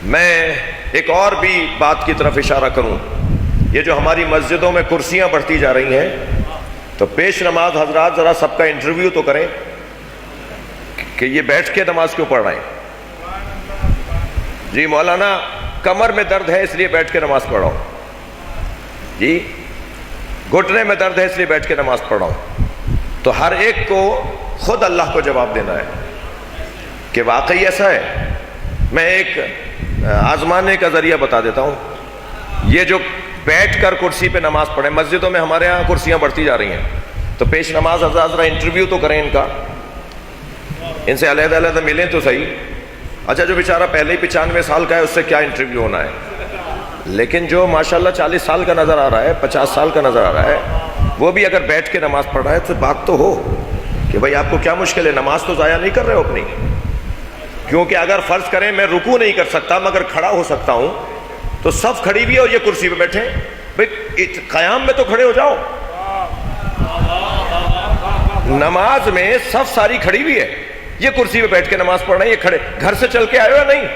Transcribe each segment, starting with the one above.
میں ایک اور بھی بات کی طرف اشارہ کروں. یہ جو ہماری مسجدوں میں کرسیاں بڑھتی جا رہی ہیں، تو پیش نماز حضرات ذرا سب کا انٹرویو تو کریں کہ یہ بیٹھ کے نماز کیوں پڑھ رہے ہیں. جی مولانا کمر میں درد ہے اس لیے بیٹھ کے نماز پڑھ رہا ہوں. جی گھٹنے میں درد ہے اس لیے بیٹھ کے نماز پڑھ رہا ہوں. تو ہر ایک کو خود اللہ کو جواب دینا ہے کہ واقعی ایسا ہے. میں ایک آزمانے کا ذریعہ بتا دیتا ہوں. یہ جو بیٹھ کر کرسی پہ نماز پڑھیں، مسجدوں میں ہمارے ہاں کرسیاں بڑھتی جا رہی ہیں، تو پیش نماز حضرات ذرا انٹرویو تو کریں ان کا، ان سے علیحدہ علیحدہ ملیں تو صحیح. اچھا جو بیچارہ پہلے ہی 95 سال کا ہے اس سے کیا انٹرویو ہونا ہے، لیکن جو ماشاءاللہ 40 سال کا نظر آ رہا ہے، 50 سال کا نظر آ رہا ہے، وہ بھی اگر بیٹھ کے نماز پڑھ رہا ہے تو بات تو ہو کہ بھائی آپ کو کیا مشکل ہے، نماز تو ضائع نہیں کر رہے ہو اپنی. کیونکہ اگر فرض کریں میں رکوع نہیں کر سکتا مگر کھڑا ہو سکتا ہوں، تو صف کھڑی بھی ہے اور یہ کرسی پہ بیٹھے، بھائی قیام میں تو کھڑے ہو جاؤ. نماز میں صف ساری کھڑی بھی ہے، یہ کرسی پہ بیٹھ کے نماز پڑھ رہے ہیں، یہ کھڑے. گھر سے چل کے آئے ہو یا نہیں؟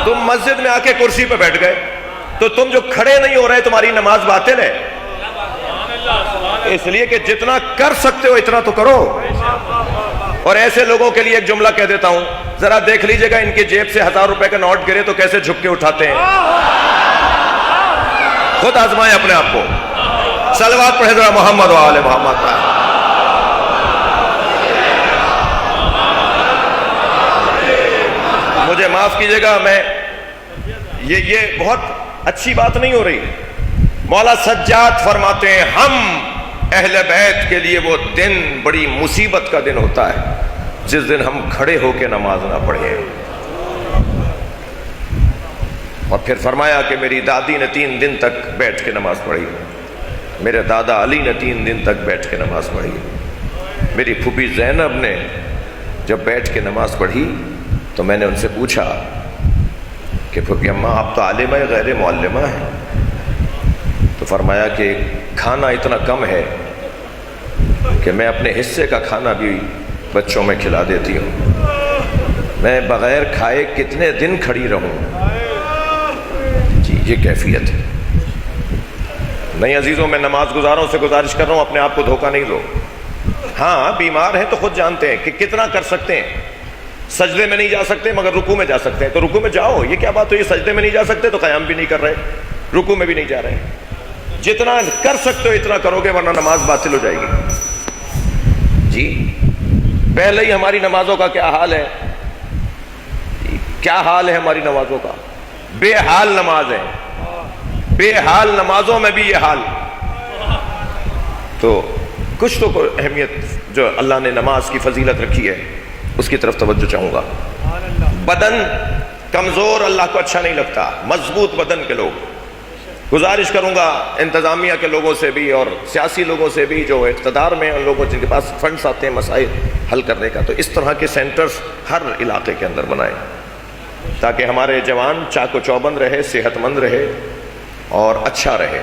تم مسجد میں آ کے کرسی پہ بیٹھ گئے تو تم جو کھڑے نہیں ہو رہے تمہاری نماز باطل ہے. اس لیے کہ جتنا کر سکتے ہو اتنا تو کرو. اور ایسے لوگوں کے لیے ایک جملہ کہہ دیتا ہوں، ذرا دیکھ لیجئے گا ان کی جیب سے 1000 روپے کا نوٹ گرے تو کیسے جھک کے اٹھاتے ہیں. خود آزمائیں اپنے آپ کو. صلوات پڑھیں ذرا محمد و آل محمد. مجھے معاف کیجئے گا، میں یہ بہت اچھی بات نہیں ہو رہی. مولا سجاد فرماتے ہیں ہم اہل بیت کے لیے وہ دن بڑی مصیبت کا دن ہوتا ہے جس دن ہم کھڑے ہو کے نماز نہ پڑھیں. اور پھر فرمایا کہ میری دادی نے 3 دن تک بیٹھ کے نماز پڑھی، میرے دادا علی نے 3 دن تک بیٹھ کے نماز پڑھی، میری پھوپھی زینب نے جب بیٹھ کے نماز پڑھی تو میں نے ان سے پوچھا کہ پھوپھی اماں آپ تو عالمہ غیر معلمہ ہیں. تو فرمایا کہ کھانا اتنا کم ہے کہ میں اپنے حصے کا کھانا بھی بچوں میں کھلا دیتی ہوں، میں بغیر کھائے کتنے دن کھڑی رہوں. جی یہ کیفیت ہے. نہیں عزیزوں، میں نماز گزاروں سے گزارش کر رہا ہوں اپنے آپ کو دھوکہ نہیں دو. ہاں بیمار ہیں تو خود جانتے ہیں کہ کتنا کر سکتے ہیں. سجدے میں نہیں جا سکتے مگر رکوع میں جا سکتے ہیں تو رکوع میں جاؤ. یہ کیا بات ہوئی، سجدے میں نہیں جا سکتے تو قیام بھی نہیں کر رہے، رکوع میں بھی نہیں جا رہے. جتنا کر سکتے ہو اتنا کرو گے ورنہ نماز باطل ہو جائے گی. جی پہلے ہی ہماری نمازوں کا کیا حال ہے، کیا حال ہے ہماری نمازوں کا. بے حال نماز ہے، بے حال نمازوں میں بھی یہ حال. تو کچھ تو کوئی اہمیت جو اللہ نے نماز کی فضیلت رکھی ہے اس کی طرف توجہ چاہوں گا. بدن کمزور اللہ کو اچھا نہیں لگتا. مضبوط بدن کے لوگ، گزارش کروں گا انتظامیہ کے لوگوں سے بھی اور سیاسی لوگوں سے بھی جو اقتدار میں ان لوگوں جن کے پاس فنڈز آتے ہیں مسائل حل کرنے کا، تو اس طرح کے سینٹرز ہر علاقے کے اندر بنائیں تاکہ ہمارے جوان چاق و چوبند رہے، صحت مند رہے اور اچھا رہے.